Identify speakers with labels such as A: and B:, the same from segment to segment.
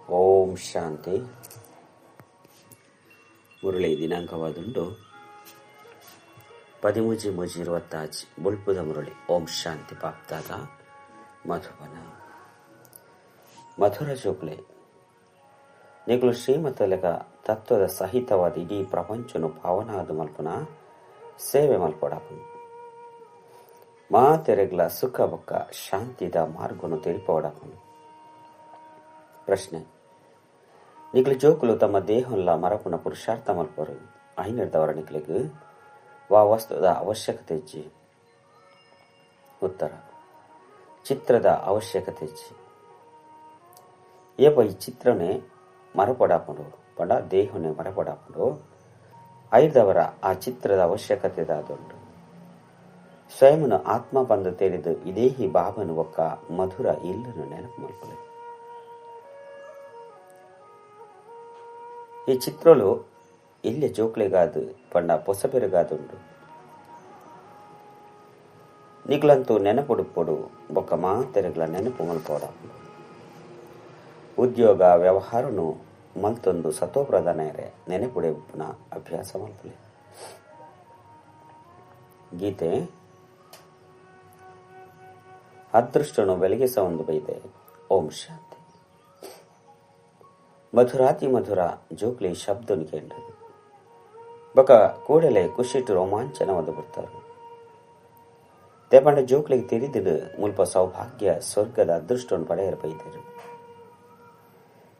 A: ಓಂ ಶಾಂತಿ. ಮುರಳಿ ದಿನಾಂಕವಾದುಂಡು 13/3/26 ಬುಲ್ಪುದ ಮುರಳಿ. ಓಂ ಶಾಂತಿ. ಪಾಪ್ದಾದ ಮಧುಬನ ಮಧುರ ಜೋಕ್ಲೆ ನಿಗಳು ಶ್ರೀಮತಲೆಗ ತತ್ವದ ಸಹಿತವಾದ ಇಡೀ ಪ್ರಪಂಚನು ಪಾವನಾದ ಮಲ್ಪನ ಸೇವೆ ಮಲ್ಪಡಾಪನು ಮಾತೆರೆಗ್ಲ ಸುಖ ಬೊಕ್ಕ ಶಾಂತಿದ ಮಾರ್ಗನು ತೆರಿಪವಡಾಪನು. ಪ್ರಶ್ನೆ: ನಿಕ್ಲು ಜೋಕುಲು ತಮ್ಮ ದೇಹಂಲ ಮರಪುನ ಪುರುಷಾರ್ಥ ಮಲ್ಪರು ಐನರ್ದವರ ನಿಕ್ಲಿಗೆ ವಾ ವಸ್ತುದ ಅವಶ್ಯಕತೆ ಇಜ್ಜಿ? ಉತ್ತರ: ಚಿತ್ರದ ಅವಶ್ಯಕತೆ ಇಜ್ಜಿ. ಏಪ ಈ ಚಿತ್ರನೇ ಮರಪಡಾಪುಂಡು ಪಂಡ ದೇಹನೇ ಮರಪಡಾಪುಂಡು ಐದವರ ಆ ಚಿತ್ರದ ಅವಶ್ಯಕತೆ ದಾದುಂಡು. ಸ್ವಯಂನ ಆತ್ಮ ಬಂದು ತೇರಿದು ಇದೇಹಿ ಬಾಬನು ಒಕ್ಕ ಮಧುರ ಇಲ್ಲನು ನೆನಪು ಮಲ್ಪಲೆ. ಈ ಚಿತ್ರಲು ಇಲ್ಲೇ ಜೋಕ್ಲೆಗಾದು ಪಂಡ ಪೊಸಬೆರಗಾದುಂಡು. ನಿಗ್ಲಂತೂ ನೆನಪುಡುಪೊಡು ಬೊಕ್ಕ ಮಾತೆರೆಗ್ಲ ನೆನಪು ಮಲ್ಪೋಡಾಪುಂಡು. ಉದ್ಯೋಗ ವ್ಯವಹಾರನು ಮಲ್ತೊಂದು ಸತೋಪ್ರಧಾನರೆ ನೆನಪುಡೆ ಉಪ್ಪುನ ಅಭ್ಯಾಸ ಮಲ್ಪಲೆ. ಗೀತೆ: ಅದೃಷ್ಟನು ಬೆಳಗ್ಗೆ ಒಂದು ಬೈದೆ. ಓಂ ಶಾಂತಿ. ಮಧುರಾತಿ ಮಧುರ ಜೋಕ್ಲಿ ಶಬ್ದನು ಕೇಂದ್ರದು ಬೊಕ ಕೂಡಲೇ ಖುಷಿಟ್ಟು ರೋಮಾಂಚನವಾದ ಬರ್ತಾರೆ. ದೇಪಂಡ ಜೋಕ್ಲಿಗೆ ತಿರಿದಿಡು ಮುಲ್ಪ ಸೌಭಾಗ್ಯ ಸ್ವರ್ಗದ ಅದೃಷ್ಟವನ್ನು ಪಡೆಯರು ಬೈದರು.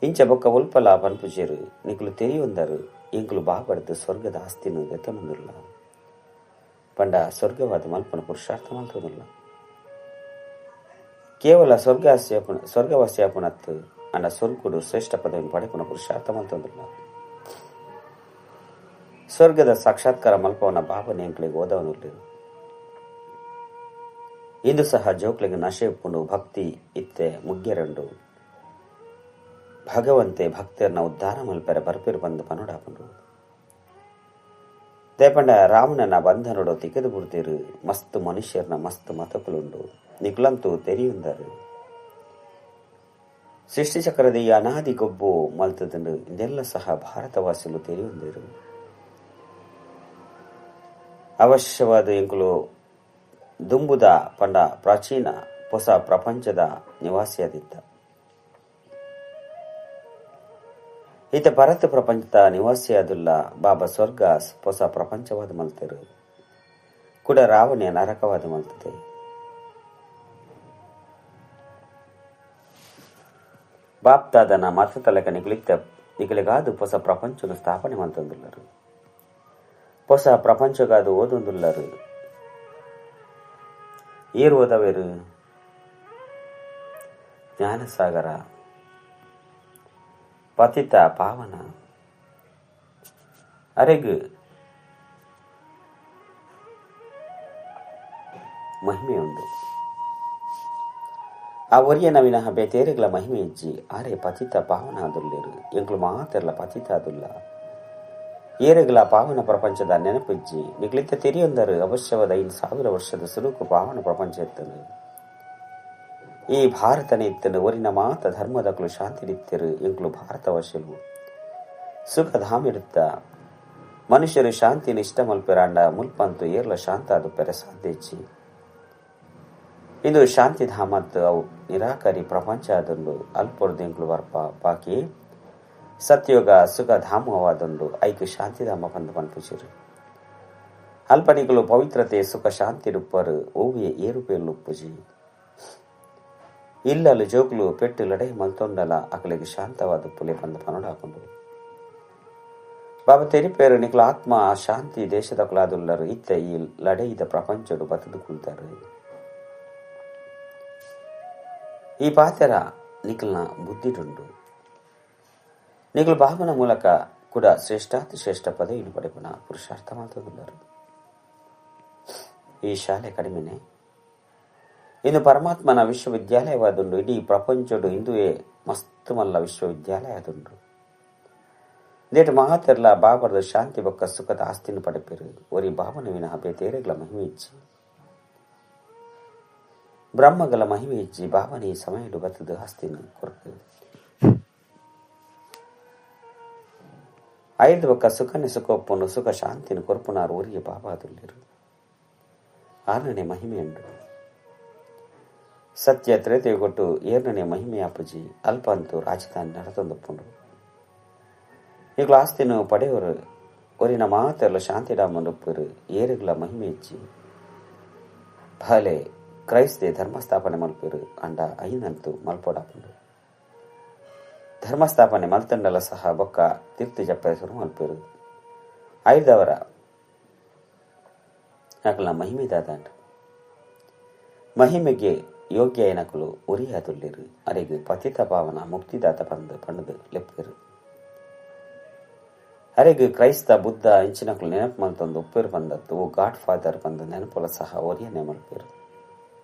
A: ಇಂಚ ಬೊಕ್ಕ ಉಲ್ಪಲ ಪನ್ಪುಜೇರು ನಿಕ್ಲು ತೆರಿಯೊಂದರು ಇಂಕ್ಲು ಬಾಬಡ್ದು ಸ್ವರ್ಗದ ಆಸ್ತಿನ ಗತೆ ಮುಂದಿಲ್ಲ ಪಂಡ ಸ್ವರ್ಗವಾದ ಮಲ್ಪನ ಪುರುಷಾರ್ಥ ಮಲ್ತದಿಲ್ಲ. ಕೇವಲ ಸ್ವರ್ಗವಾಸಿಯಾಪುನತ್ತು ಅಂಡ ಸ್ವರ್ಗುಡು ಶ್ರೇಷ್ಠ ಪದವಿಯನ್ನು ಪಡೆಪುನ ಪುರುಷಾರ್ಥ ಮಲ್ತೊಂದಿಲ್ಲ. ಸ್ವರ್ಗದ ಸಾಕ್ಷಾತ್ಕಾರ ಮಲ್ಪವನ ಬಾಬನ ಎಂಕ್ಲಿಗೆ ಓದವನಿರ್ಲಿರು. ಇಂದು ಸಹ ಜೋಕ್ಲಿಗೆ ನಶೆ ಉಪ್ಪುಂಡು ಭಕ್ತಿ ಇತ್ತೆ ಮುಗ್ಗೆರಂಡು ಭಗವಂತೆ ಭಕ್ತರನ್ನ ಉದ್ಧಾರ ಮಲ್ಪೆರ ಬರ್ಪಿರು ಬಂದು ಪನುಡಾಪುಂಡು. ದೇಪಂಡ ರಾವಣನ ಬಂಧನೋಡು ತಿಕ್ಕಿದು ಬಿಡ್ತೀರು ಮಸ್ತ್ ಮನುಷ್ಯರ್ನ ಮಸ್ತ್ ಮತಕುಲುಂಡು ನಿಕ್ಲಂತೂ ತೆರಿಯುಂದರು. ಸೃಷ್ಟಿ ಚಕ್ರದ ಈ ಅನಾದಿ ಗೊಬ್ಬು ಮಲ್ತದಂಡು ಇದೆಲ್ಲ ಸಹ ಭಾರತವಾಸಿಲು ತೆರಿಯುಂದಿರು. ಅವಶ್ಯವಾದ ಎಂಕುಲು ದುಂಬುದ ಪಂಡ ಪ್ರಾಚೀನ ಹೊಸ ಪ್ರಪಂಚದ ನಿವಾಸಿಯಾದಿದ್ದ. ಈತ ಭಾರತ ಪ್ರಪಂಚದ ನಿವಾಸಿಯಾದುಲ್ಲ ಬಾಬಾ ಸ್ವರ್ಗ ಹೊಸ ಪ್ರಪಂಚವಾದ ಮಲ್ತರು ಕೂಡ ರಾವಣೆಯ ನರಕವಾದ ಮಲ್ತದೆ. ಬಾಪ್ತಾದನ ಮತ ತಲೆಕ ನಿಗಲಿಗಾದು ಹೊಸ ಪ್ರಪಂಚದ ಸ್ಥಾಪನೆ ಮಲ್ತೊಂದುಲ್ಲರು. ಹೊಸ ಪ್ರಪಂಚಗಾದು ಓದೊಂದುಲ್ಲರು. ಏರು ಓದವೇರು ಜ್ಞಾನಸಾಗರ ಪತಿತ ಪಾವನ ಅರೆಗು ಮಹಿಮೆಯುಂಡು. ಆ ಒರಿಯ ನವಿನ ಹಬ್ಬೆ ತೇರೆಗ್ಲ ಮಹಿಮೆ ಇಜ್ಜಿ ಆರೆ ಪತಿತ ಪಾವನ ಆದುಲ್ಲೇರು ಎಂಕ್ಲು ಮಾತೆರ್ಲ ಪತಿತ ಆದುಲ್ಲ. ಏರೆಗ್ಲ ಪಾವನ ಪ್ರಪಂಚದ ನೆನಪಿಜ್ಜಿ ನಿಗ್ಲಿತ್ತ ತೆರಿಯೊಂದರು ಅವಶ್ಯವಾದ 5,000 ವರ್ಷದ ಸುರುಕು ಪಾವನ ಪ್ರಪಂಚ ಇತ್ತನು. ಈ ಭಾರತನೇ ಇತ್ತನು ಒರಿನ ಮಾತ ಧರ್ಮದಕ್ಲು ಶಾಂತಿರಿತ್ತರು ಎಂಕ್ಲು ಭಾರತವಶಲು ಸುಖಧಾಮಿಡುತ್ತ ಮನುಷ್ಯರು ಶಾಂತಿನ ಇಷ್ಟ ಮಲ್ಪೆರಾಂಡ ಮುಲ್ಪಂತು ಏರ್ಲ ಶಾಂತ ಅದು ಪೆರ ಸಾಧ್ಯಚ್ಚಿ. ಇಂದು ಶಾಂತಿಧಾಮತ್ತು ಅವು ನಿರಾಕರಿ ಪ್ರಪಂಚ ಆದೊಂದು ಅಲ್ಪೊರ್ದು ಎಂಕ್ಲು ವರ್ಪ ಪಾಕಿ ಸತ್ಯೋಗ ಸುಖಧಾಮವಾದೊಂದು ಐಕ್ಯ ಶಾಂತಿಧಾಮ ಬಂದು ಪನ್ಪುಚಿರು. ಅಲ್ಪನಿಗಳು ಪವಿತ್ರತೆ ಸುಖ ಶಾಂತಿ ರುಪ್ಪರು ಓವಿಯ ಏರುಪೇರ್ಲು ಉಪ್ಪುಜಿ ಇಲ್ಲಲು ಜೋಗ್ಲು ಪೆಟ್ಟು ಲಡೆ ಮಲ್ತೊಂಡಲ ಅಕಲಿಗೆ ಶಾಂತವಾದ ಪುಲೆ ಬಂದು ಪನೋಡಾಕೊಂಡು ಬಾಬಾ ತೆರಿಪೇರು ನಿಕ್ಲ ಆತ್ಮ ಶಾಂತಿ ದೇಶದ ಕುಲಾದುಲ್ಲರು ಇತ್ತ ಈ ಲಡೆಯಿದ ಪ್ರಪಂಚಡು ಬತದು ಕುಳ್ತಾರೆ. ಈ ಪಾತೆರ ನಿಕ್ಲನ ಬುದ್ಧಿಡುಂಡು ನಿಕ್ಲು ಬಾಬನ ಮೂಲಕ ಕೂಡ ಶ್ರೇಷ್ಠಾತಿ ಶ್ರೇಷ್ಠ ಪದವಿಯನ್ನು ಪಡೆಪುನ ಪುರುಷಾರ್ಥ ಮಾತುಲ್ಲರು. ಈ ಶಾಲೆ ಕಡಿಮೆನೆ ಇನ್ನು ಪರಮಾತ್ಮನ ವಿಶ್ವವಿದ್ಯಾಲಯವಾದುಂಡು. ಇಡೀ ಪ್ರಪಂಚಡು ಇಂದುವೇ ಮಸ್ತ್ ಮಲ್ಲ ವಿಶ್ವವಿದ್ಯಾಲಯ ಆದುಂಡು. ನೇಟು ಮಹಾತೆರ್ಲ ಬಾಬರ್ದ ಶಾಂತಿ ಬೊಕ್ಕ ಸುಖದ ಆಸ್ತಿನ ಪಡೆಪಿರು ಒರಿ ಬಾಬನವಿನ ಹಬ್ಬೆ ತೇರೆಗ್ಲ ಮಹಿಮೆ ಇಚ್ಚಿ ಬ್ರಹ್ಮಗಳ ಮಹಿಮೆ ಇಜ್ಜಿ ಬಾಬನಿ ಸಮಯಡು ಬತ್ತದ ಆಸ್ತಿನ ಕೊರಕು ಐದು ಒಕ್ಕ ಸುಖನೆ ಸುಖೊಪ್ಪುನು ಸುಖ ಶಾಂತಿನ ಕೊರ್ಪುನಾರು ಊರಿಗೆ ಬಾಬಾದುಲ್ಲಿರು. ಆರನೇ ಮಹಿಮೆಯುಂಡು. ಸತ್ಯ ತ್ರೇತೆಗೊಟ್ಟು ಏರನೇ ಮಹಿಮೆ ಅಪ್ಪುಜಿ ಅಲ್ಪ ಅಂತೂ ರಾಜಧಾನಿ ನಡತೊಂದಪ್ಪುಂಡು. ಈಗಲ ಆಸ್ತಿನ ಪಡೆಯವರು ಒರಿನ ಮಾತೆಲ್ಲ ಶಾಂತಿಡಾಮನ್ ಉಪ್ಪರು ಏರುಗಳ ಮಹಿಮೆ ಇಚ್ಚಿ ಬಾಲೆ ಕ್ರೈಸ್ತೆ ಧರ್ಮಸ್ಥಾಪನೆ ಮಲ್ಪರು ಅಂಡ ಐನಂತೂ ಮಲ್ಪೋಡಾಪುಂಡು. ಧರ್ಮಸ್ಥಾಪನೆ ಮಲ್ತಂಡಲ ಸಹ ಬೊಕ್ಕ ತೀರ್ಥ ಜಪ್ಪ ಹೆಸರು ಮಲ್ಪರು. ಐದವರ ನಕಲ ಮಹಿಮೆ ದಾದಂಡ ಮಹಿಮೆಗೆ ಯೋಗ್ಯ ಏನಕಲು ಉರಿಯಾದುಲ್ಲಿರು ಅರೆಗೆ ಪತಿತ ಪಾವನ ಮುಕ್ತಿದಾತ ಪಂಡದು ಲೆಪ್ಪರು. ಅರೆಗೆ ಕ್ರೈಸ್ತ ಬುದ್ಧ ಇಂಚಿನಕಲು ನೆನಪು ಮಲ್ತೊಂದು ಉಪ್ಪೇರು ಬಂದದ್ದು ಗಾಡ್ ಫಾದರ್ ಬಂದ ನೆನಪುಲ ಸಹ ಒರಿಯನೆ ಮಲ್ಪೇರು.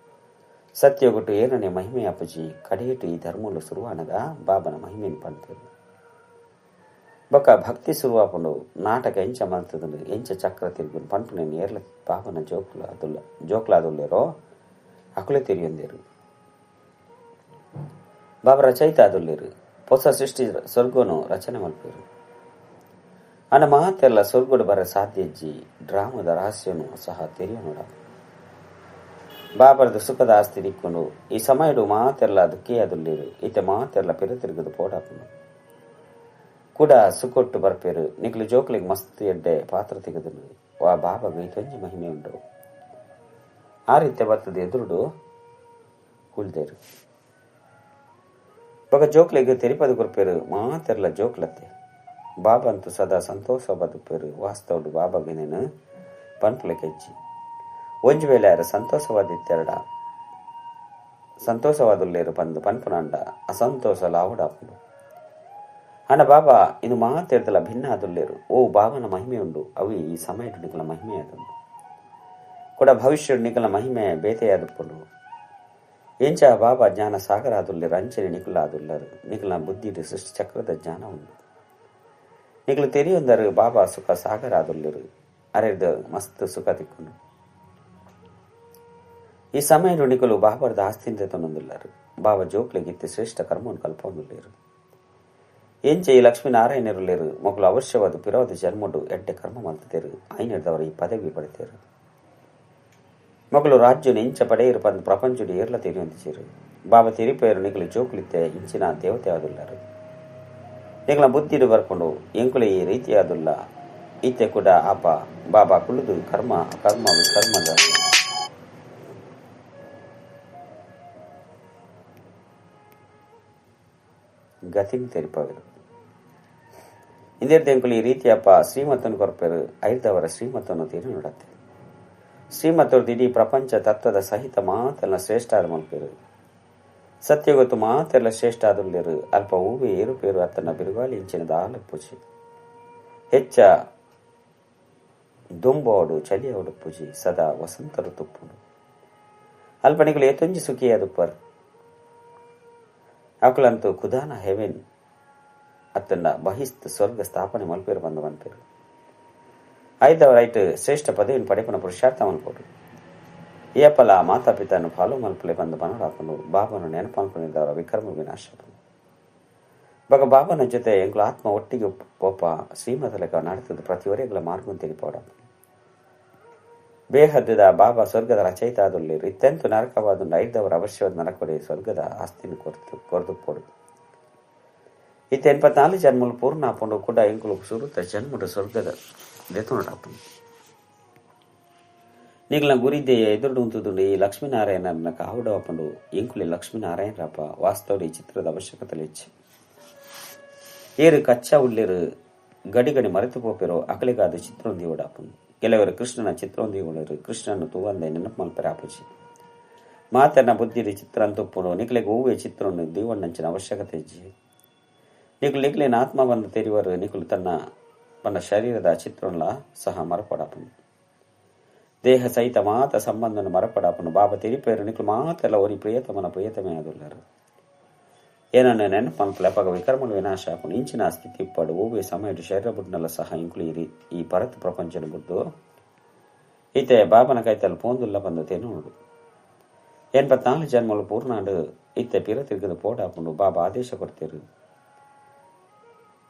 A: ಸತ್ಯಗೊಟ್ಟು ಏರನೇ ಮಹಿಮೆ ಅಪ್ಪುಜಿ ಕಡೆಯಿಟ್ಟು ಈ ಧರ್ಮಲು ಶುರುವಾನಗ ಬಾಬನ ಮಹಿಮೆಯನ್ನು ಪಂಪೇರು. ಬೊಕ್ಕ ಭಕ್ತಿ ಶುರುವಾಪುಂಡು ನಾಟಕ ಎಂಚ ಮಲ್ತದನು ಎಂಚ ಚಕ್ರ ತಿರುಗುನು ಪಂಪನೇನು ಏರ್ಲ ಬಾಬನ ಜೋಕ್ಲಾದುಲ್ಲೇರೋ ಅಕುಲೆ ತಿರಿಯೊಂದೇರು. ಬಾಬ ರಚಯಿತ ಆದುಲ್ಲೇರು ಹೊಸ ಸೃಷ್ಟಿ ಸ್ವರ್ಗನು ರಚನೆ ಮಲ್ಪೇರು. ಅನ್ನ ಮಾತೆಲ್ಲ ಸ್ವರ್ಗಡು ಬರ ಸಾಧ್ಯಜ್ಜಿ ಡ್ರಾಮದ ರಹಸ್ಯನು ಸಹ ತೆರೆಯೋಣ. ಬಾಬರದು ಸುಖದ ಆಸ್ತಿ ದಿಕ್ಕೊಂಡು ಈ ಸಮಯಡು ಮಾತೆಲ್ಲ ದುಃಖೇ ಅದುಲ್ಲೇರು ಈತೆ ಮಾತೆಲ್ಲ ತಿರುಗದು ಪೋಡಾಪುನು ಕೂಡ ಸುಕೊಟ್ಟು ಬರ್ಪೇರು. ನಿಕ್ಲು ಜೋಕ್ಲಿಗೆ ಮಸ್ತ್ ಎಡ್ಡೆ ಪಾತ್ರ ತೆಗೆದನು ವಾ ಬಾಬಾಗ ಈತೊಂಜಿ ಮಹಿಮೆ ಉಂಡು. ಆ ರೀತಿ ಬರ್ತದೆ ಎದುರುಡು ಕುಳ್ದೇರು ಬೊಕ ಜೋಕ್ಲಿಗೆ ತೆರಿಪದು ಕೊರ್ಪೇರು ಮಾತೆಲ್ಲ ಜೋಕ್ಲತ್ತೆ. ಬಾಬಾ ಅಂತೂ ಸದಾ ಸಂತೋಷ ಬದುಪೇರು. ವಾಸ್ತವಡು ಬಾಬಾಗೇನೇನು ಪನ್ಪುಲೆ ಕೆಚ್ಚಿ ಒಂಜು ವೇಳೆ ಯಾರು ಸಂತೋಷವಾದುಲ್ಲೇರು ಬಂದು ಪನ್ಪುನಂಡ ಅಸಂತೋಷ ಲಾವುಡಾಪುಂಡು. ಅಣ್ಣ ಬಾಬಾ ಇನ್ನು ಮಾತೆಡ್ದಲ ಭಿನ್ನ ಆದುಲ್ಲೇರು. ಓ ಬಾಬನ ಮಹಿಮೆ ಉಂಡು ಅವಿ ಈ ಸಮಯಡು ನಿಕಲ ಮಹಿಮೆ ಆದುಂಡು ಕೂಡ ಭವಿಷ್ಯಡು ನಿಕಲ ಮಹಿಮೆ ಬೇತೆಯಾದುಪ್ಪುಂಡು. ಎಂಚ ಬಾಬಾ ಜ್ಞಾನ ಸಾಗರ ಆದುಲ್ಲೇರು ಅಂಚನೆ ನಿಕಲ ಆದುಲ್ಲರು. ನಿಕಲ ಬುದ್ಧಿಡು ಸೃಷ್ಟಿ ಚಕ್ರದ ಜ್ಞಾನ ಉಂಡು. ನಿಕಲು ತೆರಿಯೊಂದರು ಬಾಬಾ ಸುಖ ಸಾಗರ ಆದುಲ್ಲೇರು ಅರೆದು ಮಸ್ತ್ ಸುಖ ತಿಕ್ಕೊಂಡು ಈ ಸಮಯಡು ನಿಕಲು ಬಾಬರದ ಆಸ್ತಿಂದ ತೊಂದೊಂದುಲ್ಲರು. ಬಾಬಾ ಜೋಕ್ಲೆಗಿತ್ತು ಶ್ರೇಷ್ಠ ಕರ್ಮವನ್ನು ಕಲ್ಪೊಂದುಲ್ಲೇರು. ಎಂಚೆ ಈ ಲಕ್ಷ್ಮೀನಾರಾಯಣರುಲ್ಲೇರು ಮಕ್ಕಳು ಅವಶ್ಯವಾದ ಪಿರೋದ ಜನ್ಮಡು ಎಡ್ಡೆ ಕರ್ಮ ಮಲ್ತೇರು. ಐನರ್ದವರು ಈ ಪದವಿ ಪಡೆತೇರು. ಮಕ್ಕಳು ರಾಜ್ಯನು ಇಂಚ ಪಡೆಯರು ಬಂದು ಪ್ರಪಂಚಡು ಏರ್ಲ ತೆರೆಯೊಂದಿಸೇರು. ಬಾಬಾ ತೆರಿಪೇರು ನಿಕಲು ಜೋಕ್ಲಿತ್ತೆ ಇಂಚಿನ ದೇವತೆ ಆದುಲ್ಲರು. ನಿಕಲ ಬುದ್ಧಿಡು ಬರ್ಕೊಂಡು ಎಂಕುಲೆ ಈ ರೀತಿಯಾದುಲ್ಲ ಈತೆ ಕೂಡ ಆಪ ಬಾಬಾ ಕುಳಿದು ವಿಕರ್ಮದ ಗತಿನ್ ತೆರಿಪವರು ಇಂದಿರ್ದ ಎಂಕುಲು ಈ ರೀತಿಯಪ್ಪ ಶ್ರೀಮತನು ಕೊರ್ಪೇರು. ಐದವರ ಶ್ರೀಮತನ್ನು ತೀರಿ ನೋಡತ್ತೆ. ಶ್ರೀಮತವ್ರದ್ದು ಇಡೀ ಪ್ರಪಂಚ ತತ್ವದ ಸಹಿತ ಮಾತೆಲ್ಲ ಶ್ರೇಷ್ಠ ಆದ ಮಲ್ಪೇರು. ಸತ್ಯಗೊತ್ತು ಮಾತೆಲ್ಲ ಶ್ರೇಷ್ಠ ಆದುಲ್ಲೇರು. ಅಲ್ಪ ಹೂವೆ ಏರುಪೇರು ಅತ್ತನ ಬಿರುಗಾಳಿ ಇಂಚಿನದ ಆಲಪ್ಪುಜಿ ಹೆಚ್ಚ ದುಂಬೋಡು ಚಲಿಯೋಡು ಪೂಜಿ ಸದಾ ವಸಂತರು ತುಪ್ಪುಡು ಅಲ್ಪನಿಗಳು ಏತೊಂಜಿ ಸುಖಿಯಾದುಪ್ಪರ್ ಅಕುಲಂತೂ ಖುದಾನ ಹೆವೆನ್ ಅತ್ತನ್ನ ಬಹಿಸ್ತ್ ಸ್ವರ್ಗ ಸ್ಥಾಪನೆ ಮಲ್ಪೇರು ಬಂದು ಮಲ್ಪೇರು. ಐದವರ ಐಟ್ ಶ್ರೇಷ್ಠ ಪದವಿನ ಪಡೆಪನ ಪುರುಷಾರ್ಥ ಮಲ್ಪೋಡು. ಏಪಲ ಮಾತಾಪಿತನು ಫಾಲೋ ಮಲ್ಪಲೆ ಬಂದು ಮನರಾಪನು ಬಾಬನು ನೆನಪನ್ಕೊಂಡಿದ್ದವರ ವಿಕರ್ಮ ವಿನಾಶ ಬಗ ಬಾಬನ ಜೊತೆ ಎಂಗ್ಲ ಆತ್ಮ ಒಟ್ಟಿಗೆ ಪೋಪ ಶ್ರೀಮತ ಲೆಕ್ಕ ನಡೆತದ ಪ್ರತಿವರೆಗಳ ಮಾರ್ಗ ತೆರಿಪೋಡ ಬೇಹದ್ದದ ಬಾಬಾ ಸ್ವರ್ಗದ ರಚಯಿತ ಆದುಲ್ಲೇರು. ಇತ್ತೆಂತು ನರಕವಾದ ಐದವರ ಅವಶ್ಯವಾದ ನರಕೊಡೆ ಸ್ವರ್ಗದ ಆಸ್ತಿನ ಕೊರದುಪೋಡು ಇತ್ತ 84 ಜನ್ಮಲು ಪೂರ್ಣ ಆಪುಂಡು ಕೂಡ ಎಂಕುಲು ಸುರುತ ಜನ್ಮಡು ಸ್ವರ್ಗದ ದೆತುನಡಾಪುಂಡು. ನಿಗಲ ಗುರಿದೆಯ ಎದುರುಡು ಉಂತುದುಂಡು ಈ ಲಕ್ಷ್ಮೀನಾರಾಯಣನ ಕಾವುಡಾಪುಂಡು ಎಂಕುಲಿ ಲಕ್ಷ್ಮೀನಾರಾಯಣರಪ್ಪ ವಾಸ್ತವಡು ಈ ಚಿತ್ರದ ಅವಶ್ಯಕತೆ ಹೆಚ್ಚು. ಏರು ಕಚ್ಚಾ ಉಳ್ಳೇರು ಗಡಿ ಮರೆತು ಪೋಪೆರೋ ಅಕಲಿಗಾದ ಚಿತ್ರೊಂದಿ ಓಡಾಪುಂಡು. ಕೆಲವರು ಕೃಷ್ಣನ ಚಿತ್ರೊಂದಿ ಓಡರು ಕೃಷ್ಣನ ತೂವಂದೆ ನೆನಪು ಮಲ್ಪರೆ ಆಪುಜಿ ಮಾತನ್ನ ಬುದ್ಧಿರಿ ಚಿತ್ರ ಅಂತುಪ್ಪುಡು ನಿಕ್ಲೆಗೆ ಹೂವೆ ಚಿತ್ರವನ್ನು ದೀವಣ್ಣಂಚಿನ ಅವಶ್ಯಕತೆ ಇಜ್ಜಿ ನಿಕ್ಲಿನ ಆತ್ಮ ಬಂದು ತೆರಿವರು ನಿಕುಲು ತನ್ನ ಶರೀರದ ಚಿತ್ರಲ್ಲ ಸಹ ಮರಪಡಾಪುಂಡು ದೇಹ ಸಹಿತ ಮಾತ ಸಂಬಂಧನ ಮರಪಡಾಪುಂಡು ಬಾಬಾ ತೆರಿಪೇರು ನಿಕ್ಲು ಮಾತೆಲ್ಲ ಒರಿ ಪ್ರಿಯತಮೇ ಆದುಲ್ಲರು ಏನನ್ನ ನೆನಪು ಮಲ್ಪಲೆಪಗ ವಿಕರ್ಮಲು ವಿನಾಶ ಆಪುಂಡು ಇಂಚಿನ ಸ್ಥಿತಿ ಇಪ್ಪಡು ಹೂವೆ ಸಮಯಡು ಶರೀರ ಬುಡ್ನಲ್ಲ ಸಹ ಇಂಕ್ಲು ಈ ಪರತ್ ಪ್ರಪಂಚನ ಬುಡ್ದು ಈತೆ ಬಾಬನ ಕೈತಲ್ಲಿ ಪೋಂದುಲ್ಲ ಬಂದು ತೆನ್ನೋಡು 84 ಜನ್ಮಲು ಪೂರ್ಣಾಂಡು ಇತ್ತೆ ಪಿರ ತಿರುಗದು ಪೋಡಾಪುಂಡು ಬಾಬಾ ಆದೇಶ ಕೊಡ್ತೇರು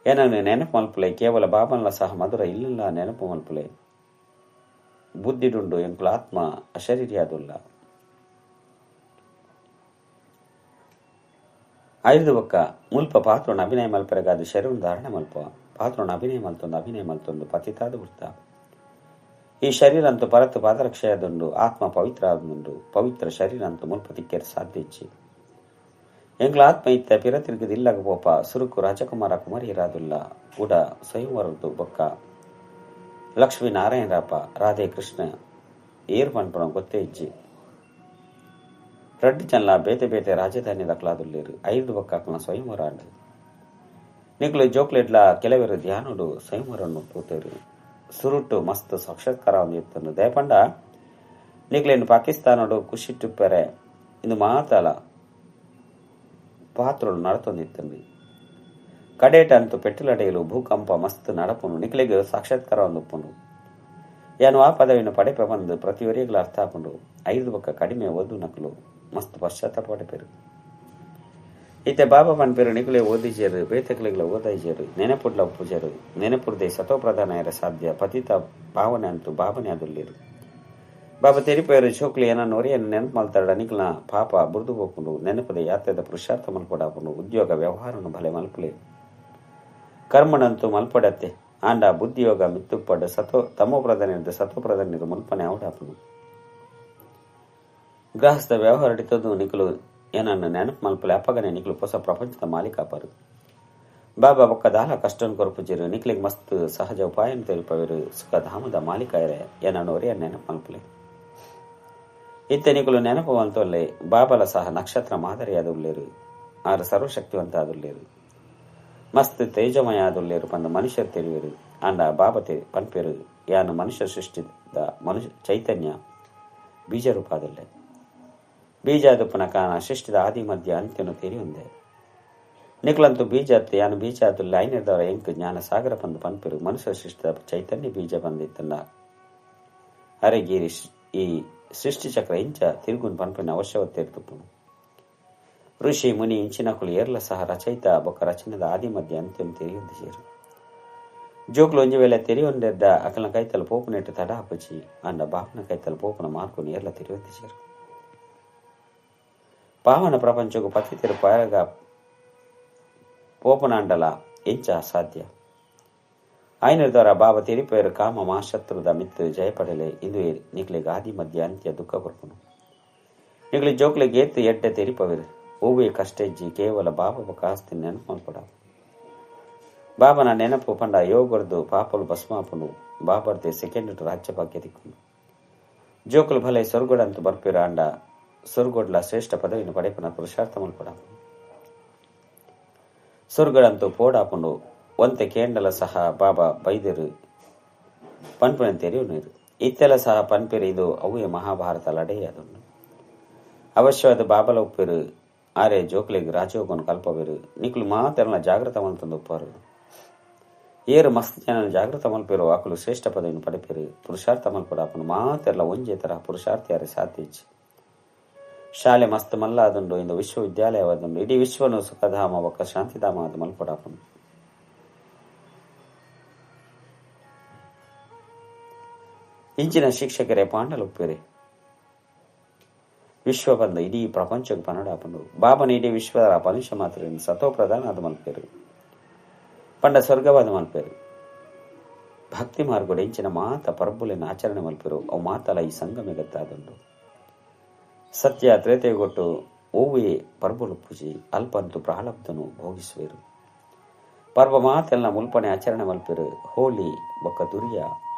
A: ಏನನ್ನು ನೆನಪು ಮಲ್ಪಲೆ ಕೇವಲ ಬಾಬನ್ಲ ಸಹ ಮಧುರ ಇಲ್ಲಿಲ್ಲ ನೆನಪು ಮಲ್ಪಲೆ ಬುದ್ಧಿಡುಂಡು ಎಂಕುಲ ಆತ್ಮ ಅಶರೀರಿಯಾದುಲ್ಲ ಐದು ಬೊಕ್ಕ ಮುಲ್ಪ ಪಾತ್ರನ ಅಭಿನಯ ಮಲ್ಪರೆಗಾದ ಶರೀರ ಧಾರಣೆ ಮಲ್ಪ ಪಾತ್ರನ ಅಭಿನಯ ಮಲ್ತೊಂದು ಪತಿತಾದ ವೃತ್ತ ಈ ಶರೀರ ಅಂತೂ ಪರತ್ತು ಪಾದರಕ್ಷೆಯಾದುಂಡು ಆತ್ಮ ಪವಿತ್ರ ಆದುಂಡು ಪವಿತ್ರ ಶರೀರ ಅಂತೂ ಮುಲ್ಪ ತಿಕ್ಕೇರು ಸಾಧ್ಯಚ್ಚಿ ಎಂಗ್ಲ ಆತ್ಮ ಇತ್ತ ಪಿರತಿರ್ಗದ ಇಲ್ಲಾಗ ಪೋಪ ಸುರುಕು ರಾಜಕುಮಾರ ಕುಮಾರಿಯರಾದುಲ್ಲ ಉಡ ಸ್ವಯಂವರದ್ದು ಬೊಕ್ಕ ಲಕ್ಷ್ಮೀ ನಾರಾಯಣರಾಪ ರಾಧೆ ಕೃಷ್ಣ ಏರು ಪನ್ಪಣ ಗೊತ್ತೇ ಇಜ್ಜಿ ರಡ್ಡು ಜನ್ಲ ಬೇತೆ ಬೇತೆ ರಾಜಧಾನಿ ದಕ್ಲಾದುಲ್ಲೇರು ಐದು ಬೊಕ್ಕ ಸ್ವಯಂವರ ಅಂಡು ನಿಕ್ಲು ಜೋಕ್ಲೆಡ್ಲ ಕೆಲವರು ಧ್ಯಾನುಡು ಸ್ವಯಂವರನ್ನು ತೂತೇರು ಸುರುಟ್ಟು ಮಸ್ತ್ ಸಾಕ್ಷಾತ್ಕಾರ ಹೊಂದಿತ್ತು ದಯಪಂಡ ನಿಕ್ಲೇನು ಪಾಕಿಸ್ತಾನಡು ಖುಷಿಟ್ಟುಪ್ಪರೆ ಇಂದು ಮಾತಲ ಪಾತ್ರಗಳು ನಡತೊಂದಿತ್ತಂದು ಕಡೇಟ ಅಂತೂ ಪೆಟ್ಟಲಡೆಯಲು ಭೂಕಂಪ ಮಸ್ತ್ ನಡಪುನು ನಿಕ್ಲಿಗೆ ಸಾಕ್ಷಾತ್ಕಾರ ಒಂದುಪ್ಪುನು ಏನು ಆ ಪದವಿನ ಪಡೆಪೆ ಬಂದು ಪ್ರತಿಯೊರಿಗಳ ಅರ್ಥ ಹಾಕೊಂಡು ಐದು ಬೊಕ್ಕ ಕಡಿಮೆ ಓದು ನಕಲು ಮಸ್ತ್ ಪಶ್ಚಾತ್ತಾಪ ಪಡೆಪೇರು ಈತೆ ಬಾಬಾ ಪನ್ಪೇರು ನಿಕುಲೆ ಓದಿಜೇರು ಬೇತಕಲಿಗಳ ಓದೈಜೇರು ನೆನಪುಡ್ಲ ಉಪ್ಪುಜೇರು ನೆನಪುರ್ದೆ ಸತೋಪ್ರಧಾನ ಇರ ಸಾಧ್ಯ ಪತಿತ ಭಾವನೆ ಅಂತೂ ಭಾವನೆ ಅದುಲ್ಲೇರು ಬಾಬಾ ತೆರಿಪೇರು ಚೋಕ್ಲಿ ಏನ ನೋರಿಯನ್ನು ನೆನಪು ಮಲ್ತಾಡ ನಿಕ್ಲ ಪಾಪ ಬುರ್ದು ಹೋಗ್ಕೊಂಡು ನೆನಪದ ಯಾತ್ರೆದ ಪುರುಷಾರ್ಥ ಮಲ್ಪಡಾಕೊಂಡು ಉದ್ಯೋಗ ವ್ಯವಹಾರನು ಭಲೆ ಮಲ್ಪಲೆ ಕರ್ಮಣಂತೂ ಮಲ್ಪಡತ್ತೆ ಆಂಡ ಬುದ್ಧಿಯೋಗ ಮಿತ್ತುಪ್ಪಡ ತಮೋಪ್ರಧಾನಿರ್ದು ಸತೋಪ್ರಧಾನಿರು ಮುಲ್ಪನೆ ಔಡಾಪನು ಗೃಹಸ್ಥ ವ್ಯವಹಾರ ಹಿಡಿತದ್ದು ನಿಕಲು ಏನನ್ನು ನೆನಪು ಮಲ್ಪಲೆ ಅಪ್ಪಗನೆ ನಿಕ್ಲು ಹೊಸ ಪ್ರಪಂಚದ ಮಾಲೀಕಾಪರು ಬಾಬಾ ಬೊಕ್ಕ ದಾಲ ಕಷ್ಟನ್ ಕೊರಪುಜಿರು ನಿಕ್ಲಿಗೆ ಮಸ್ತ್ ಸಹಜ ಉಪಾಯನ ತೆಲುಪವರು ಸುಖ ಧಾಮದ ಮಾಲೀಕಾಯರೆ ಏನನ್ನು ಒರೆಯ ನೆನಪು ಮಲ್ಪಲೆ ಇತ್ತೆ ನಿಕಲು ನೆನಪು ಅಂತೊಲ್ಲೆ ಬಾಬಲ ಸಹ ನಕ್ಷತ್ರ ಮಾದರಿಯಾದುಲ್ಲೇರು ಆರು ಸರ್ವಶಕ್ತಿವಂತ ಆದುಲ್ಲೇರು ಮಸ್ತ್ ತೇಜಮಯ ಆದುಲ್ಲೇರು ಪಂದ ಮನುಷ್ಯರು ತಿಳಿಯರು ಅಂಡ ಬಾಬತೆ ಪನ್ಪೇರು ಯಾನು ಮನುಷ್ಯ ಸೃಷ್ಟಿದ ಮನುಷ್ಯ ಚೈತನ್ಯ ಬೀಜರೂಪ ಆದುಲ್ಲೆ ಬೀಜಾದುಪ್ಪನ ಕಾನ ಸೃಷ್ಟಿದ ಆದಿ ಮಧ್ಯ ಅಂತ್ಯನು ತೆರಿಯುಂದೆ ನಿಕ್ಲಂತೂ ಬೀಜತ್ತೆ ಯಾನು ಬೀಜ ಆದುಲ್ಲ ಐನಿರ್ದವರ ಎಂಕ್ ಜ್ಞಾನ ಸಾಗರ ಪಂದು ಪನ್ಪೇರು ಮನುಷ್ಯ ಸೃಷ್ಟಿದ ಚೈತನ್ಯ ಬೀಜ ಬಂದಿತ್ತಲ್ಲ ಅರೆಗೀರಿ ಈ ಸೃಷ್ಟಿ ಚಕ್ರ ಇಂಚ ತಿರುಗುನ್ ಪನ್ಪಿನ ಅವಶ್ಯವತ್ತೇರ್ತುಪ್ಪುನು ಋಷಿ ಮುನಿ ಇಂಚಿನಕುಲು ಏರ್ಲ ಸಹ ರಚಯಿತ ಬೊಕ್ಕ ರಚನೆದ ಆದಿ ಮಧ್ಯ ಅಂತ್ಯಂ ತೆರೆಯುಂದು ಸೇರು ಜೋಕ್ಲು ಒಂಜಿ ವೇಳೆ ತೆರೆಯೊಂಡೆದ್ದ ಅಕಲ್ನ ಕೈತಲು ಪೋಪುನೆಟ್ಟು ತಡ ಹಾಪುಚಿ ಅಂಡ ಬಾಪನ ಕೈತಲು ಪೋಪನ ಮಾರ್ಕೊಂಡು ಏರ್ಲ ತೆರೆಯುಂದು ಸೇರು ಪಾವನ ಪ್ರಪಂಚಕ್ಕೂ ಪತಿತೆರು ಪಾಯಗ ಪೋಪನಾಂಡಲ ಎಂಚ ಅಸಾಧ್ಯ ಐನರ್ದವರ ಬಾಬಾ ತಿರಿಪೇರು ಕಾಮ ಮಹಾಶತ್ರುದ ಮಿತ್ತು ಜಯಪಡಲೆ ಇಂದು ನಿಕ್ಲಿಗೆ ಆದಿ ಮಧ್ಯ ಅಂತ್ಯ ದುಃಖ ಕೊರ್ಪುನು ನಿಕ್ಲಿ ಜೋಕ್ಲಿಗೆ ಏತ್ತು ಎಡ್ಡೆ ತೆರಿಪವಿರು ಹೂವೇ ಕಷ್ಟಜ್ಜಿ ಕೇವಲ ಬಾಬಾ ಕಾಸ್ತಿ ನೆನಪು ಮಲ್ಪಡ ಬಾಬನ ನೆನಪು ಪಂಡ ಯೋಗರ್ದು ಪಾಪಲು ಭಸ್ಮಾಪುನು ಬಾಬರ್ದೆ ಸೆಕೆಂಡ್ ರಾಜ್ಯ ಭಾಗ್ಯ ದಿಕ್ಕುನು ಜೋಕುಲು ಭಲೆ ಸೊರ್ಗೊಡಂತೂ ಬರ್ಪಿರ ಅಂಡ ಸೊರ್ಗೊಡ್ಲ ಶ್ರೇಷ್ಠ ಪದವಿನ ಪಡೆಪನ ಪುರುಷಾರ್ಥ ಮಲ್ಪಡ ಸೊರ್ಗಡಂತೂ ಪೋಡಾಪುಂಡು ಒಂತೆ ಕೇಂಡಲ ಸಹ ಬಾಬಾ ಬೈದರು ಪನ್ಪುನ ತೆರೆಯು ನೀರು ಇತ್ತೆಲ್ಲ ಸಹ ಪನ್ಪೆರು ಇದು ಅವುಯ ಮಹಾಭಾರತ ಲಡೆಯಾದನು ಅವಶ್ಯವಾದ ಬಾಬಲ ಉಪ್ಪಿರು ಆರೆ ಜೋಕ್ಲಿಗೆ ರಾಜಯೋಗನು ಕಲ್ಪವಿರು ನಿಕ್ಲು ಮಾತೆಲ್ಲ ಜಾಗೃತ ಮಲ್ತಂದು ಉಪ್ಪರು ಏರು ಮಸ್ತ್ ಜನ ಜಾಗೃತ ಮಲ್ಪೇರು ಆಕಲು ಶ್ರೇಷ್ಠ ಪದವಿನ ಪಡೆಪೇರು ಪುರುಷಾರ್ಥ ಮಲ್ಪಡಾಪನು ಮಾತೆಲ್ಲ ಒಂಜೇ ತರ ಪುರುಷಾರ್ಥಿಯಾರೆ ಸಾಧ್ಯಜ್ ಶಾಲೆ ಮಸ್ತ್ ಮಲ್ಲಾದುಂಡು ಇಂದು ವಿಶ್ವವಿದ್ಯಾಲಯವಾದುಂಡು ಇಡೀ ವಿಶ್ವನು ಸುಖಧಾಮ ಒಕ್ಕ ಶಾಂತಿಧಾಮ ಅದು ಮಲ್ಪಡಾಪನು ಇಂಚಿನ ಶಿಕ್ಷಕರೇ ಪಾಂಡಲು ಉಪ್ಪೇರೆ ವಿಶ್ವ ಬಂದ ಇಡೀ ಪ್ರಪಂಚಕ್ಕೆ ಪನ್ನಡಾಪನು ಬಾಬನ ಇಡೀ ವಿಶ್ವದ ಮನುಷ್ಯ ಮಾತ್ರ ಸತೋ ಪ್ರಧಾನ ಅದು ಮಲ್ಪೇರು ಪಂಡ ಸ್ವರ್ಗವಾದ ಮಲ್ಪೇರು ಭಕ್ತಿ ಮಾರ್ಗಡೆ ಇಂಚಿನ ಮಾತ ಪರ್ಬುಲಿನ ಆಚರಣೆ ಮಲ್ಪೇರು ಅವು ಮಾತಲ ಈ ಸಂಗಮೆಗತ್ತಾದುಂಡು ಸತ್ಯ ತ್ರೇತೆಗೊಟ್ಟು ಓವೇ ಪರ್ಬುಲು ಪೂಜಿ ಅಲ್ಪಂತು ಪ್ರಾಳಬ್ಧನು ಭೋಗಿಸುವೆರು ಪರ್ವ ಮಾತೆಲ್ಲ ಮುಲ್ಪನೆ ಆಚರಣೆ ಮಲ್ಪೇರು ಹೋಳಿ ಬೊಕ್ಕ ದುರ್ಯ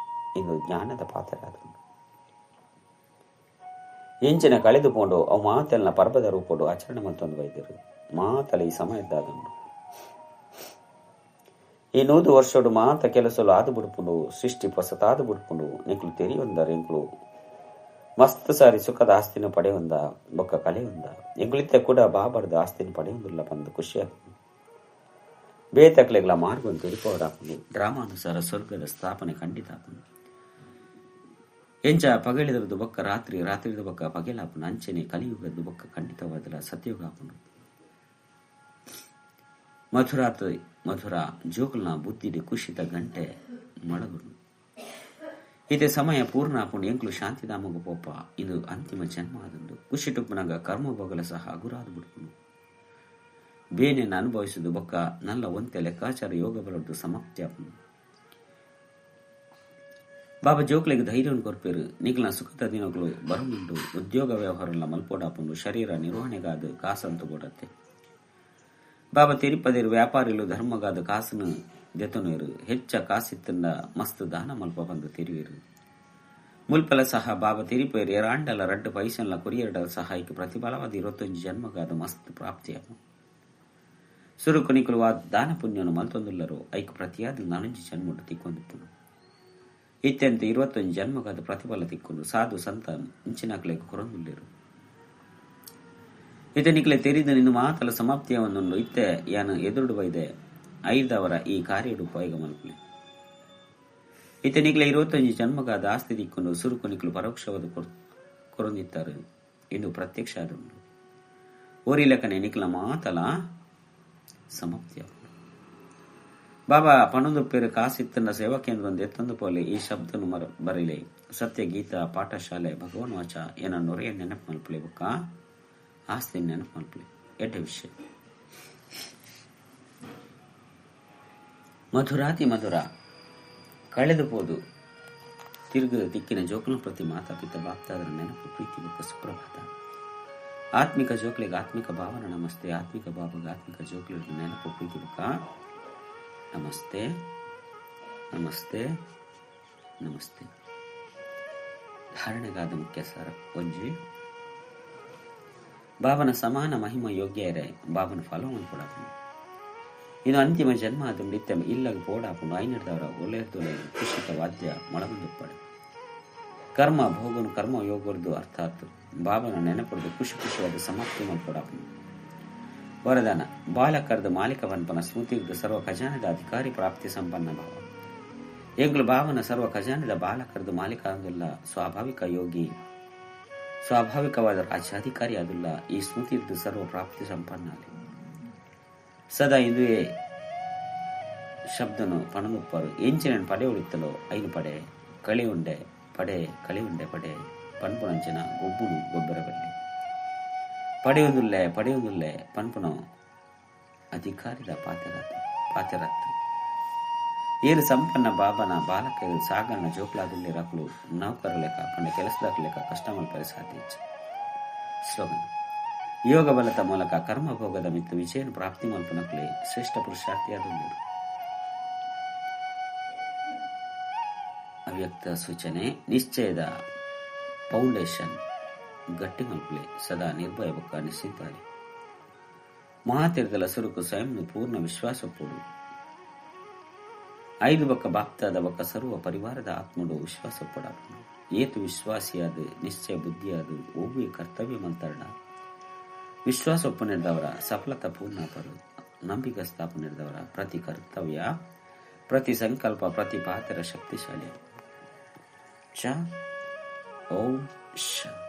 A: ಇನ್ನು ಜ್ಞಾನದ ಪಾತ್ರರಾದನು ಎಂಚಿನ ಕಳೆದುಕೊಂಡು ಅವು ಮಾತೆಲ್ಲ ಪರ್ವದ ರೂಪಡು ಆಚರಣೆ ಮಲ್ತೊಂದು ವೈದ್ಯರು ಮಾತಲ ಈ ಸಮಯದ್ದಾದುಂಡು ಈ 100 ವರ್ಷಡು ಮಾತ ಕೆಲಸಲು ಆದು ಬಿಡ್ಪುಂಡು ಸೃಷ್ಟಿ ಹೊಸತಾದು ಬಿಡ್ಪುಂಡು ನಿಕ್ಲು ತೆರಿಯೊಂದರ ಎಂಕ್ಲು ಮಸ್ತ್ ಸಾರಿ ಸುಖದ ಆಸ್ತಿನ ಪಡೆಯೊಂದ ಬೊಕ್ಕ ಕಲೆಯೊಂದ ಎಂಕ್ಲಿತ್ತೆ ಕೂಡ ಬಾಬರ್ದ ಆಸ್ತಿನ ಪಡೆಯೊಂದಿಲ್ಲ ಬಂದು ಖುಷಿಯಾಗ್ತದೆ ಬೇತಕ್ಲೆಗಳ ಮಾರ್ಗವನ್ನು ತಿರುಪವರಾಕುಂಡು ಡ್ರಾಮಾನುಸಾರ ಸ್ವರ್ಗದ ಸ್ಥಾಪನೆ ಖಂಡಿತ ಆಪುಂಡು ಎಂಚ ಪಗಳಿದ್ರದ್ದು ಬೊಕ್ಕ ರಾತ್ರಿದ ಬೊಕ್ಕ ಪಗೆಲಾಪುಂಡು ಅಂಚನೆ ಕಲಿಯುಗದ್ದು ಬೊಕ್ಕ ಖಂಡಿತವಾದಲ ಸತ್ಯುಗ ಆಪುಂಡು ಮಧುರ ಜೋಕುಲ್ನ ಬುದ್ಧಿಡಿ ಕುಶಿತ ಗಂಟೆ ಮೊಳಗುಡು ಇದೇ ಸಮಯ ಪೂರ್ಣ ಹಾಕೊಂಡು ಎಂಕ್ಲು ಶಾಂತಿಧಾಮಗು ಪೋಪ ಇದು ಅಂತಿಮ ಜನ್ಮ ಆದುಂಡು ಕುಶಿಟುಪ್ಪುನಾಗ ಕರ್ಮಭೋಗಲ ಸಹ ಹಗುರಾದು ಬಿಡ್ಕೊಂಡು ಬೇನೆಯನ್ನು ಅನುಭವಿಸುದು ಬೊಕ್ಕ ನಲ್ಲ ಒಂತೆ ಲೆಕ್ಕಾಚಾರ ಯೋಗ ಬಲದ್ದು ಸಮಾಪ್ತಿ ಆಪುಂಡು ಬಾಬಾ ಜೋಕ್ಲೆಗ್ ಧೈರ್ಯವನ್ನು ಕೊರ್ಪೇರು ನಿಕ್ಲ ಸುಖದ ದಿನಗಳು ಬರಮುಂಡು ಉದ್ಯೋಗ ವ್ಯವಹಾರ ಮಲ್ಪೋಡಾಪುಂಡು ಶರೀರ ನಿರ್ವಹಣೆಗಾದ ಕಾಸಂತು ಕೊಡತ್ತೆ ಬಾಬಾ ತಿರುಪದಿರು ವ್ಯಾಪಾರಿಲು ಧರ್ಮಗಾದ ಕಾಸನು ದೆತನುರು ಹೆಚ್ಚ ಕಾಸಿತ್ತಂಡ ಮಸ್ತ್ ದಾನ ಮಲ್ಪ ಬಂದು ತಿರುವಿರು ಮುಲ್ಪಲ ಸಹ ಬಾಬಾ ತಿರುಪೇರು ಎರಾಂಡಲ ರಡ್ಡು ಪೈಸನ್ಲ ಕೊರಿಯರ್ಡಲ ಸಹಾಯಕ್ಕೆ ಪ್ರತಿಫಲವಾದ 25 ಜನ್ಮಗಾದ ಮಸ್ತ್ ಪ್ರಾಪ್ತಿಯಾಗ ಸುರುಕು ನಿಕುಲು ಆ ದಾನ ಪುಣ್ಯನು ಮಲ್ತೊಂದುಲ್ಲರು ಐಕ್ ಪ್ರತಿಯಾದ 4 ಜನ್ಮುಟ್ಟು ತಿಕ್ಕೊಂಡಿತ್ತು ಇತ್ಯಂತ 21 ಜನ್ಮಗಾದ ಪ್ರತಿಫಲ ತಿಕ್ಕೊಂಡು ಸಾಧು ಸಂತ ಇಂಚಿನಾಕ್ಲೆಗ್ ಕೊರೊಂದುಲ್ಲೇರು ಇತ್ತೆ ನಿಕ್ಲೆ ತೆರಿದ ನಿನ್ನ ಮಾತಲ ಸಮಾಪ್ತಿಯವನ್ನುಂಡು ಇತ್ತೆ ಯಾನು ಎದುರುಡು ಬೈದೆ ಐದವರ ಈ ಕಾರ್ಯಡು ಉಪಯೋಗ ಮಲ್ಪಲೆ ಇತ್ತೆ ನಿಕ್ಲೆ 25 ಜನ್ಮಗಾದ ಆಸ್ತಿ ತಿಕ್ಕೊಂಡು ಸುರುಕು ನಿಕ್ಲು ಪರೋಕ್ಷವಾದ ಕೊರೊಂದಿತ್ತಾರೆ ಎಂದು ಪ್ರತ್ಯಕ್ಷ ಆದುಂಡು ಓರಿ ಲೆಕ್ಕನೆ ನಿಕ್ಲ ಮಾತಲ ಸಮಾಪ್ತಿಯಾಗ ಬಾಬಾ ಪಣೊಂದು ಪೇರು ಕಾಸಿತ್ತಂಡ ಸೇವಾ ಕೇಂದ್ರ ಒಂದು ಎತ್ತೊಂದು ಪೋಲೆ ಈ ಶಬ್ದನು ಬರಲೆ ಸತ್ಯ ಗೀತಾ ಪಾಠಶಾಲೆ ಭಗವಾನ್ ವಾಚ ಏನ ನೊರೆಯ ನೆನಪು ಮಲ್ಪಲೆ ಬೊಕ್ಕ ಆಸ್ತಿ ನೆನಪು ಮಲ್ಪಲೆ ಎಡ್ಡ ವಿಷಯ ಮಧುರಾತಿ ಮಧುರ ಕಳೆದು ಹೋದು ತಿರುಗದ ದಿಕ್ಕಿನ ಜೋಕುಲ ಪ್ರತಿ ಮಾತಾಪಿತ ಬಾಪ್ತಾದರ ನೆನಪು ಪ್ರೀತಿ ಬೊಕ್ಕ ಸುಪ್ರಭಾತ ಆತ್ಮಿಕ ಜೋಕ್ಲಿಗೆ ಆತ್ಮಿಕ ಭಾವನ ನಮಸ್ತೆ ಆತ್ಮಿಕ ಬಾಬಾಗ ಆತ್ಮಿಕ ಜೋಕ್ಲಿಗೆ ನೆನಪು ಪ್ರೀತಿ ಬೊಕ್ಕ ನಮಸ್ತೆ ನಮಸ್ತೆ ನಮಸ್ತೆ ಧಾರಣೆಗಾದ ಮುಖ್ಯ ಸಾರ ಒಂಜಿ ಬಾಬನ ಸಮಾನ ಮಹಿಮ ಯೋಗ್ಯರೇ ಬಾಬನ ಫಲವನ್ನು ಕೊಡಾಪುಂಡು ಇನ್ನು ಅಂತಿಮ ಜನ್ಮ ಅದು ನಿತ್ಯ ಇಲ್ಲಗ ಪೋಡಾಪುಂಡು ಐನಡ್ದವರ ಒಳ್ಳೆಯದೊಲೆ ಕುಶಿತ ವಾದ್ಯ ಮೊಳಗುಂದುಪ್ಪಡೆ ಕರ್ಮ ಭೋಗನು ಕರ್ಮ ಯೋಗದ್ದು ಅರ್ಥಾತ್ ಬಾಬನ ನೆನಪುಡ್ದು ಖುಷಿ ಖುಷಿಯಾದ ಸಮಾಪ್ತಿ ಮಲ್ಪೊಡಾಪುಂಡು ವರದಾನ ಬಾಲಕರ್ದ ಮಾಲಿಕ ಪನ್ಪನ ಸ್ಮೃತಿಗ್ದ ಸರ್ವ ಖಜಾನದ ಅಧಿಕಾರಿ ಪ್ರಾಪ್ತಿ ಸಂಪನ್ನ ಭಾವ ಎಂಗ್ಲು ಭಾವನ ಸರ್ವ ಖಜಾನದ ಬಾಲಕರ್ದ ಮಾಲಿಕ ಆದುಲ್ಲ ಸ್ವಾಭಾವಿಕ ಯೋಗಿ ಸ್ವಾಭಾವಿಕವಾದ ರಾಜ್ಯಾಧಿಕಾರಿ ಆದುಲ್ಲ ಈ ಸ್ಮೃತಿಗ್ದ ಸರ್ವ ಪ್ರಾಪ್ತಿ ಸಂಪನ್ನ ಸದಾ ಇದುವೇ ಶಬ್ದನು ಪಣನುಪ್ಪರು ಎಂಚಿನ ಪಡೆ ಉಳಿತಲೋ ಐನು ಪಡೆ ಕಳಿ ಉಂಡೆ ಪಡೆ ಕಳಿ ಉಂಡೆ ಪಡೆ ಪನ್ಪುನಂಚಿನ ಗೊಬ್ಬುನು ಗೊಬ್ಬರ ಬರಲಿ ಪಡೆಯುವುದಿಲ್ಲ ಪನ್ಪುನ ಅಧಿಕಾರಿದ ಪಾತ್ರರತ್ತ ಏರು ಸಂಪನ್ನ ಬಾಬನ ಬಾಲಕ ಸಾಗರಣ ಜೋಕ್ಲಾದಲ್ಲಿ ರಕಲು ನೌಕರ ಲೆಕ್ಕ ಪಂಡ ಕೆಲಸದ ಲೆಕ್ಕ ಕಷ್ಟ ಮಲ್ಪರೆ ಸಾಧ್ಯ ಸ್ಲೋಗನ್ ಯೋಗ ಬಲದ ಮೂಲಕ ಕರ್ಮಭೋಗದ ಮಿತ್ತು ವಿಜಯನ ಪ್ರಾಪ್ತಿ ಮಲ್ಪನಕ್ಲೆ ಶ್ರೇಷ್ಠ ಪುರುಷಾರ್ಥಿಯಾದ ಅವ್ಯಕ್ತ ಸೂಚನೆ ನಿಶ್ಚಯದ ಫೌಂಡೇಶನ್ ಗಟ್ಟಿ ಮಲ್ಪಲೆ ಸದಾ ನಿರ್ಭಯ ಬೊಕ್ಕ ನಿಶ್ಚಿತಾರೆ ಮಹಾತೀರ್ಥಲ ಸುರುಕು ಸ್ವಯಂನು ಪೂರ್ಣ ವಿಶ್ವಾಸ ಪೋಡು 5 ಬೊಕ್ಕ ಬಾಪ್ತಾದ ಬೊಕ್ಕ ಸರ್ವ ಪರಿವಾರದ ಆತ್ಮಡು ವಿಶ್ವಾಸ ಪಡಾಪುಂಡು ಏತು ವಿಶ್ವಾಸಿಯಾದ ನಿಶ್ಚಯ ಬುದ್ಧಿಯಾದ ಒಬ್ಬು ಕರ್ತವ್ಯ ಮಂತರಣ ವಿಶ್ವಾಸ ಒಪ್ಪನಿಡ್ದವರ ಸಫಲತಾ ಪೂರ್ಣ ಪರು ನಂಬಿಕೆ ಸ್ಥಾಪನಿಡ್ದವರ ಪ್ರತಿ ಕರ್ತವ್ಯ ಪ್ರತಿ ಸಂಕಲ್ಪ ಪ್ರತಿ ಪಾತ್ರ ಶಕ್ತಿಶಾಲಿ ಓಂ ಶಾಂತಿ.